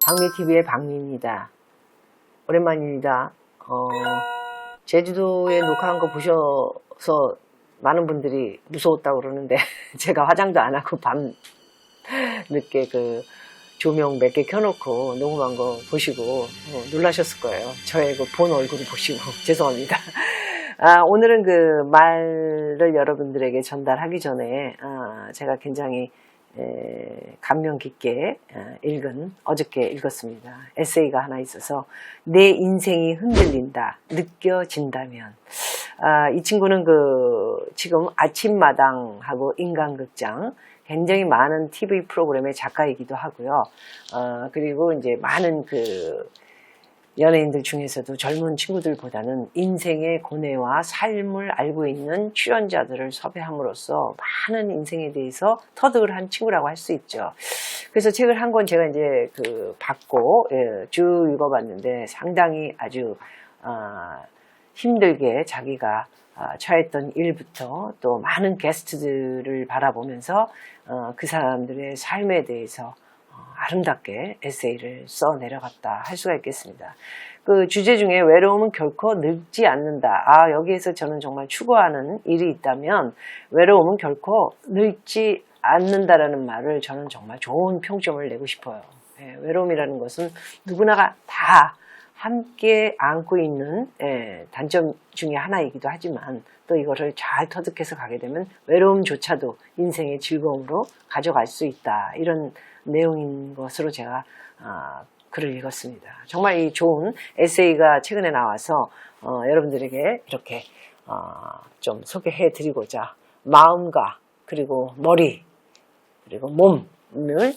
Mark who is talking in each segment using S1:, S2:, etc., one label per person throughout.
S1: 박미TV의 박미입니다. 오랜만입니다. 제주도에 녹화한 거 보셔서 많은 분들이 무서웠다고 그러는데 제가 화장도 안 하고 밤 늦게 그 조명 몇 개 켜놓고 녹음한 거 보시고 놀라셨을 거예요. 저의 그 본 얼굴을 보시고 죄송합니다. 오늘은 그 말을 여러분들에게 전달하기 전에 제가 굉장히 감명 깊게 어저께 읽었습니다. 에세이가 하나 있어서 내 인생이 흔들린다 느껴진다면 이 친구는 지금 아침마당하고 인간극장 굉장히 많은 TV 프로그램의 작가이기도 하고요. 그리고 이제 많은 연예인들 중에서도 젊은 친구들보다는 인생의 고뇌와 삶을 알고 있는 출연자들을 섭외함으로써 많은 인생에 대해서 터득을 한 친구라고 할 수 있죠. 그래서 책을 한 권 제가 이제 받고 쭉 읽어봤는데 상당히 아주 힘들게 자기가 처했던 일부터 또 많은 게스트들을 바라보면서 그 사람들의 삶에 대해서 아름답게 에세이를 써 내려갔다 할 수가 있겠습니다. 그 주제 중에 외로움은 결코 늙지 않는다. 여기에서 저는 정말 추구하는 일이 있다면 외로움은 결코 늙지 않는다라는 말을 저는 정말 좋은 평점을 내고 싶어요. 외로움이라는 것은 누구나가 다 함께 안고 있는 단점 중에 하나이기도 하지만 또 이거를 잘 터득해서 가게 되면 외로움조차도 인생의 즐거움으로 가져갈 수 있다. 이런 내용인 것으로 제가 글을 읽었습니다. 정말 이 좋은 에세이가 최근에 나와서 여러분들에게 이렇게 좀 소개해 드리고자 마음과 그리고 머리 그리고 몸을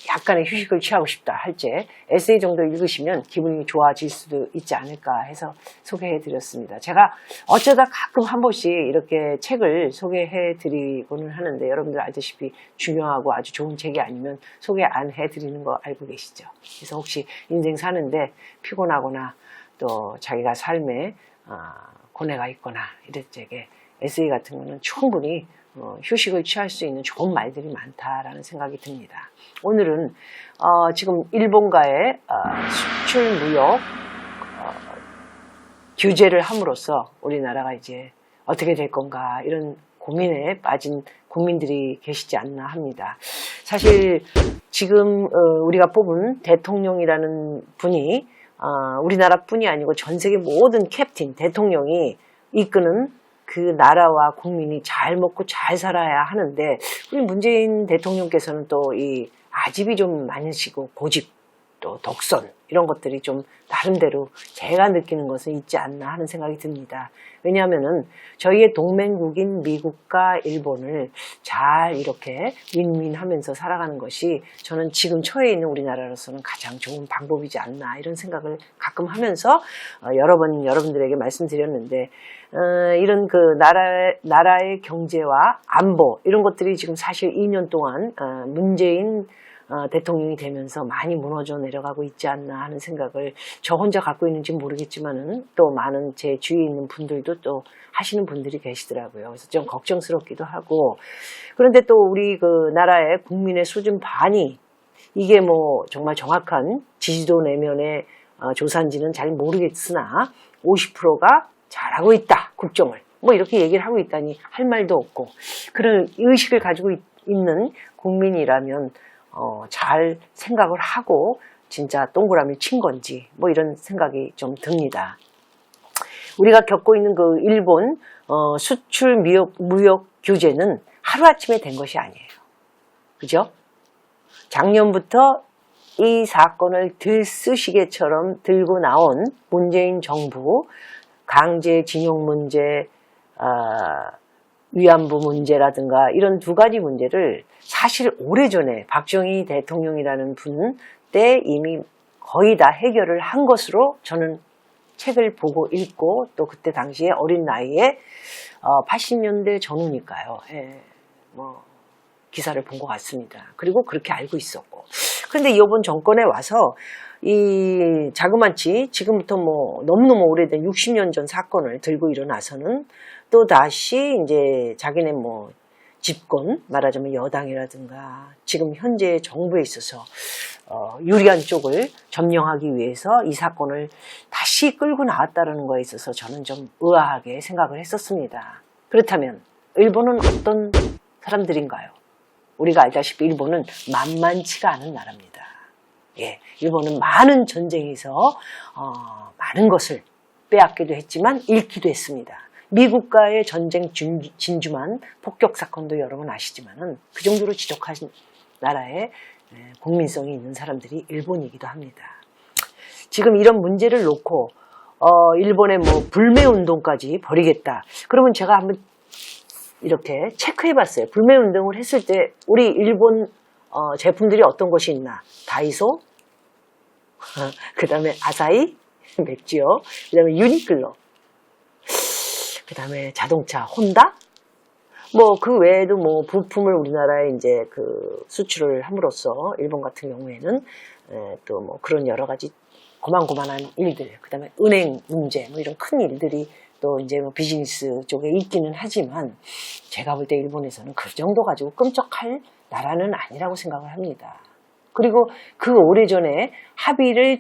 S1: 약간의 휴식을 취하고 싶다 할 때 에세이 정도 읽으시면 기분이 좋아질 수도 있지 않을까 해서 소개해 드렸습니다. 제가 어쩌다 가끔 한 번씩 이렇게 책을 소개해 드리고는 하는데 여러분들 알다시피 중요하고 아주 좋은 책이 아니면 소개 안 해 드리는 거 알고 계시죠? 그래서 혹시 인생 사는데 피곤하거나 또 자기가 삶에 고뇌가 있거나 이럴 적에 에세이 같은 거는 충분히 휴식을 취할 수 있는 좋은 말들이 많다라는 생각이 듭니다. 오늘은 지금 일본과의 수출 무역 규제를 함으로써 우리나라가 이제 어떻게 될 건가 이런 고민에 빠진 국민들이 계시지 않나 합니다. 사실 지금 우리가 뽑은 대통령이라는 분이 우리나라뿐이 아니고 전 세계 모든 캡틴 대통령이 이끄는 그 나라와 국민이 잘 먹고 잘 살아야 하는데 우리 문재인 대통령께서는 또 이 아집이 좀 많으시고 고집 또 독선 이런 것들이 좀 나름대로 제가 느끼는 것은 있지 않나 하는 생각이 듭니다. 왜냐하면은 저희의 동맹국인 미국과 일본을 잘 이렇게 윈윈하면서 살아가는 것이 저는 지금 처해 있는 우리나라로서는 가장 좋은 방법이지 않나 이런 생각을 가끔 하면서 여러 번 여러분들에게 말씀드렸는데 이런 나라의 경제와 안보 이런 것들이 지금 사실 2년 동안 문재인 대통령이 되면서 많이 무너져 내려가고 있지 않나 하는 생각을 저 혼자 갖고 있는지 모르겠지만은 또 많은 제 주위에 있는 분들도 또 하시는 분들이 계시더라고요. 그래서 좀 걱정스럽기도 하고 그런데 또 우리 그 나라의 국민의 수준 반이 이게 뭐 정말 정확한 지지도 내면의 조사인지는 잘 모르겠으나 50%가 잘하고 있다 국정을 뭐 이렇게 얘기를 하고 있다니 할 말도 없고 그런 의식을 가지고 있는 국민이라면 잘 생각을 하고 진짜 동그라미 친 건지 뭐 이런 생각이 좀 듭니다. 우리가 겪고 있는 그 일본 수출 무역 규제는 하루아침에 된 것이 아니에요. 그죠? 작년부터 이 사건을 들쑤시개처럼 들고 나온 문재인 정부 강제징용 문제 위안부 문제라든가 이런 두 가지 문제를 사실 오래전에 박정희 대통령이라는 분 때 이미 거의 다 해결을 한 것으로 저는 책을 보고 읽고 또 그때 당시에 어린 나이에 80년대 전후니까요. 뭐 기사를 본 것 같습니다. 그리고 그렇게 알고 있었고 그런데 이번 정권에 와서 이 자그마치 지금부터 뭐 너무너무 오래된 60년 전 사건을 들고 일어나서는 또 다시 이제 자기네 뭐 집권 말하자면 여당이라든가 지금 현재 정부에 있어서 유리한 쪽을 점령하기 위해서 이 사건을 다시 끌고 나왔다는 거에 있어서 저는 좀 의아하게 생각을 했었습니다. 그렇다면 일본은 어떤 사람들인가요? 우리가 알다시피 일본은 만만치가 않은 나라입니다. 예, 일본은 많은 전쟁에서 많은 것을 빼앗기도 했지만 잃기도 했습니다. 미국과의 전쟁 진주만 폭격 사건도 여러 번 아시지만은 그 정도로 지독한 나라의 국민성이 있는 사람들이 일본이기도 합니다. 지금 이런 문제를 놓고 일본의 뭐 불매운동까지 벌이겠다. 그러면 제가 한번 이렇게 체크해봤어요. 불매운동을 했을 때 우리 일본 제품들이 어떤 것이 있나? 다이소, 그 다음에 아사히, 맥주요. 그 다음에 유니클로, 그 다음에 자동차 혼다. 뭐 그 외에도 뭐 부품을 우리나라에 이제 그 수출을 함으로써 일본 같은 경우에는 또 뭐 그런 여러 가지 고만고만한 일들, 그 다음에 은행 문제, 뭐 이런 큰 일들이 또 이제 뭐 비즈니스 쪽에 있기는 하지만 제가 볼 때 일본에서는 그 정도 가지고 끔찍할 나라는 아니라고 생각을 합니다. 그리고 그 오래전에 합의를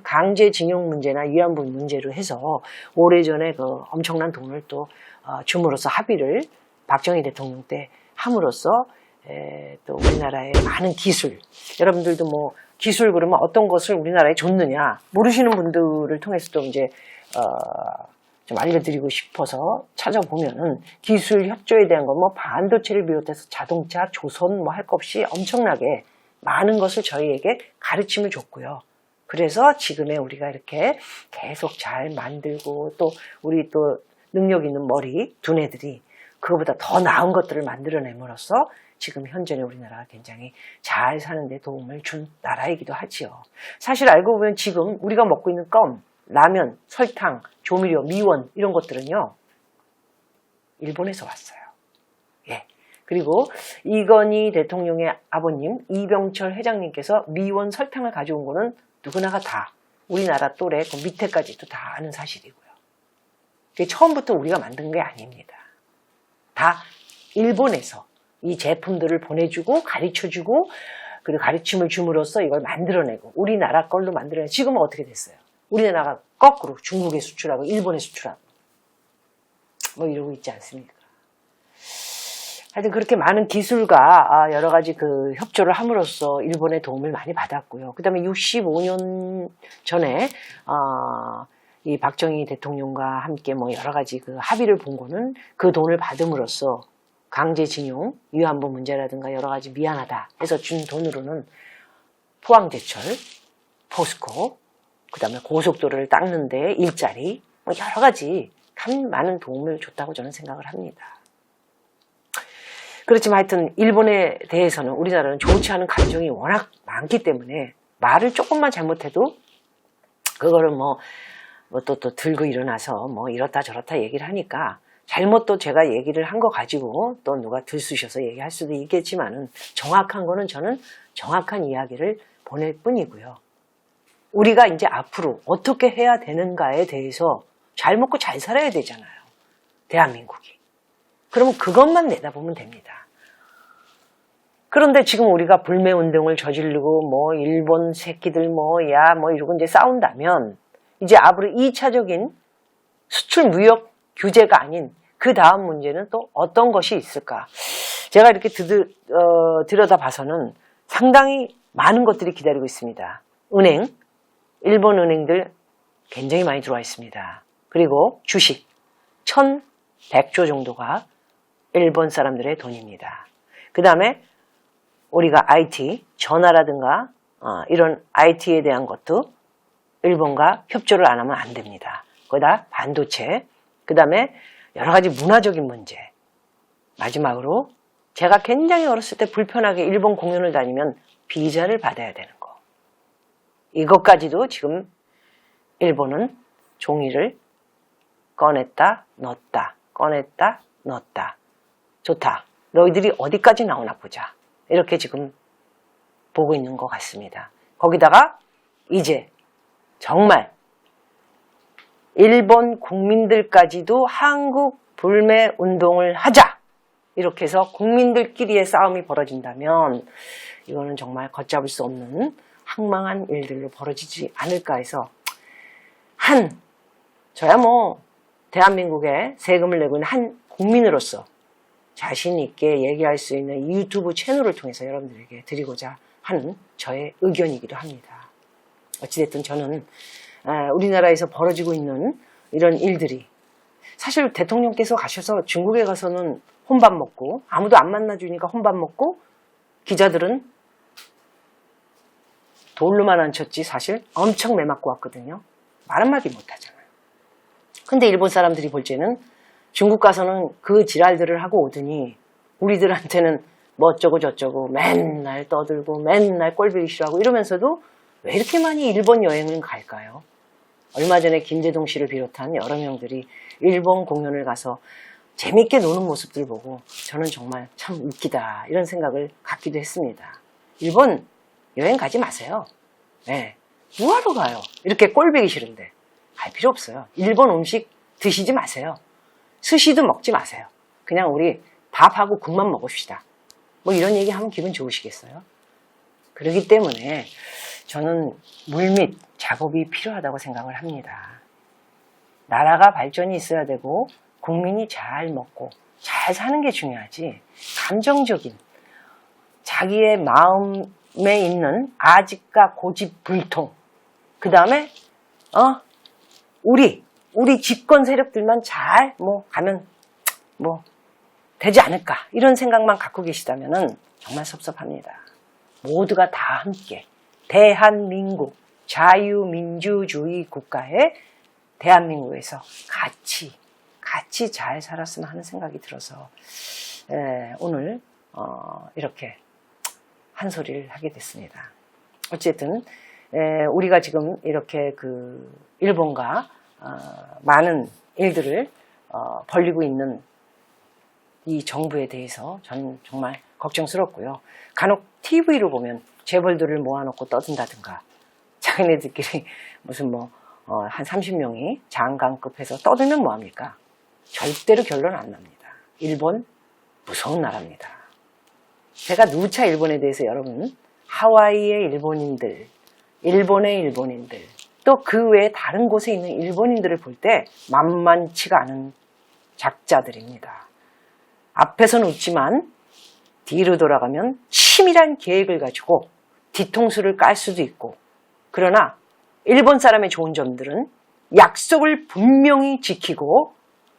S1: 강제징용 문제나 위안부 문제로 해서 오래전에 그 엄청난 돈을 또 줌으로써 합의를 박정희 대통령 때 함으로써 또 우리나라의 많은 기술, 여러분들도 뭐 기술 그러면 어떤 것을 우리나라에 줬느냐 모르시는 분들을 통해서 또 이제 좀 알려드리고 싶어서 찾아보면은 기술 협조에 대한 건 뭐 반도체를 비롯해서 자동차, 조선 뭐 할 것 없이 엄청나게 많은 것을 저희에게 가르침을 줬고요. 그래서 지금의 우리가 이렇게 계속 잘 만들고 또 우리 또 능력 있는 머리, 두뇌들이 그거보다 더 나은 것들을 만들어냄으로써 지금 현재의 우리나라가 굉장히 잘 사는 데 도움을 준 나라이기도 하지요. 사실 알고 보면 지금 우리가 먹고 있는 껌, 라면, 설탕, 조미료, 미원 이런 것들은요. 일본에서 왔어요. 예. 그리고 이건희 대통령의 아버님 이병철 회장님께서 미원 설탕을 가져온 거는 누구나가 다 우리나라 또래 그 밑에까지도 다 아는 사실이고요. 그게 처음부터 우리가 만든 게 아닙니다. 다 일본에서 이 제품들을 보내주고 가르쳐주고 그리고 가르침을 줌으로써 이걸 만들어내고 우리나라 걸로 만들어내고 지금은 어떻게 됐어요? 우리나라가 거꾸로 중국에 수출하고 일본에 수출하고 뭐 이러고 있지 않습니까? 하여튼 그렇게 많은 기술과 여러 가지 그 협조를 함으로써 일본의 도움을 많이 받았고요. 그 다음에 65년 전에 이 박정희 대통령과 함께 뭐 여러 가지 그 합의를 본 거는 그 돈을 받음으로써 강제징용, 위안부 문제라든가 여러 가지 미안하다 해서 준 돈으로는 포항제철, 포스코, 그 다음에 고속도로를 닦는데 일자리, 뭐 여러 가지 참 많은 도움을 줬다고 저는 생각을 합니다. 그렇지만 하여튼 일본에 대해서는 우리나라는 좋지 않은 감정이 워낙 많기 때문에 말을 조금만 잘못해도 그거를 또 들고 일어나서 뭐 이렇다 저렇다 얘기를 하니까 잘못 또 제가 얘기를 한 거 가지고 또 누가 들쑤셔서 얘기할 수도 있겠지만은 정확한 거는 저는 정확한 이야기를 보낼 뿐이고요. 우리가 이제 앞으로 어떻게 해야 되는가에 대해서 잘 먹고 잘 살아야 되잖아요. 대한민국이. 그러면 그것만 내다보면 됩니다. 그런데 지금 우리가 불매운동을 저지르고 뭐 일본 새끼들 이러고 이제 싸운다면 이제 앞으로 2차적인 수출 무역 규제가 아닌 그 다음 문제는 또 어떤 것이 있을까? 제가 이렇게 들여다봐서는 상당히 많은 것들이 기다리고 있습니다. 은행, 일본 은행들 굉장히 많이 들어와 있습니다. 그리고 주식 1,100조 정도가 일본 사람들의 돈입니다. 그 다음에 우리가 IT, 전화라든가 이런 IT에 대한 것도 일본과 협조를 안 하면 안 됩니다. 거기다 반도체, 그 다음에 여러 가지 문화적인 문제. 마지막으로 제가 굉장히 어렸을 때 불편하게 일본 공연을 다니면 비자를 받아야 되는 거. 이것까지도 지금 일본은 종이를 꺼냈다 넣었다 꺼냈다 넣었다. 좋다. 너희들이 어디까지 나오나 보자. 이렇게 지금 보고 있는 것 같습니다. 거기다가 이제 정말 일본 국민들까지도 한국 불매 운동을 하자. 이렇게 해서 국민들끼리의 싸움이 벌어진다면 이거는 정말 걷잡을 수 없는 황망한 일들로 벌어지지 않을까 해서 저야 대한민국에 세금을 내고 있는 한 국민으로서 자신 있게 얘기할 수 있는 이 유튜브 채널을 통해서 여러분들에게 드리고자 하는 저의 의견이기도 합니다. 어찌됐든 저는 우리나라에서 벌어지고 있는 이런 일들이 사실 대통령께서 가셔서 중국에 가서는 혼밥 먹고 아무도 안 만나주니까 혼밥 먹고 기자들은 돌로만 안 쳤지 사실 엄청 매맞고 왔거든요. 말 한마디 못하잖아요. 근데 일본 사람들이 볼 때는 중국 가서는 그 지랄들을 하고 오더니 우리들한테는 뭐 어쩌고 저쩌고 맨날 떠들고 맨날 꼴보기 싫어하고 이러면서도 왜 이렇게 많이 일본 여행을 갈까요? 얼마 전에 김대동 씨를 비롯한 여러 명들이 일본 공연을 가서 재밌게 노는 모습들 보고 저는 정말 참 웃기다 이런 생각을 갖기도 했습니다. 일본 여행 가지 마세요. 네. 뭐하러 가요? 이렇게 꼴보기 싫은데 갈 필요 없어요. 일본 음식 드시지 마세요. 스시도 먹지 마세요. 그냥 우리 밥하고 국만 먹읍시다. 뭐 이런 얘기 하면 기분 좋으시겠어요? 그렇기 때문에 저는 물밑 작업이 필요하다고 생각을 합니다. 나라가 발전이 있어야 되고 국민이 잘 먹고 잘 사는 게 중요하지 감정적인 자기의 마음에 있는 아집과 고집 불통 그 다음에 우리 집권 세력들만 잘 가면 되지 않을까 이런 생각만 갖고 계시다면 정말 섭섭합니다. 모두가 다 함께 대한민국 자유민주주의 국가의 대한민국에서 같이 잘 살았으면 하는 생각이 들어서 오늘 이렇게 한 소리를 하게 됐습니다. 어쨌든 우리가 지금 이렇게 일본과 많은 일들을 벌리고 있는 이 정부에 대해서 저는 정말 걱정스럽고요. 간혹 TV로 보면 재벌들을 모아놓고 떠든다든가 자기네들끼리 무슨 한 30명이 장관급해서 떠들면 뭐합니까? 절대로 결론 안 납니다. 일본 무서운 나라입니다. 제가 누차 일본에 대해서 여러분 하와이의 일본인들, 일본의 일본인들 또 그 외에 다른 곳에 있는 일본인들을 볼 때 만만치가 않은 작자들입니다. 앞에서는 웃지만 뒤로 돌아가면 치밀한 계획을 가지고 뒤통수를 깔 수도 있고 그러나 일본 사람의 좋은 점들은 약속을 분명히 지키고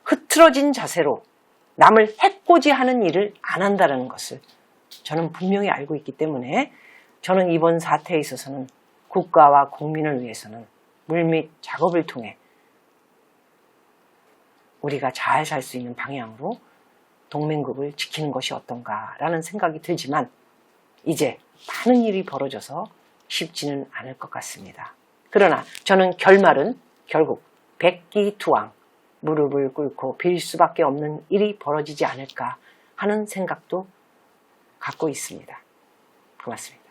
S1: 흐트러진 자세로 남을 해코지하는 일을 안 한다는 것을 저는 분명히 알고 있기 때문에 저는 이번 사태에 있어서는 국가와 국민을 위해서는 물밑 작업을 통해 우리가 잘 살 수 있는 방향으로 동맹국을 지키는 것이 어떤가라는 생각이 들지만 이제 많은 일이 벌어져서 쉽지는 않을 것 같습니다. 그러나 저는 결말은 결국 백기투항 무릎을 꿇고 빌 수밖에 없는 일이 벌어지지 않을까 하는 생각도 갖고 있습니다. 고맙습니다.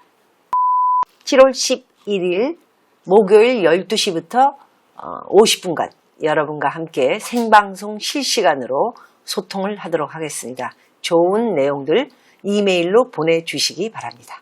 S1: 7월 11일 목요일 12시부터 50분간 여러분과 함께 생방송 실시간으로 소통을 하도록 하겠습니다. 좋은 내용들 이메일로 보내주시기 바랍니다.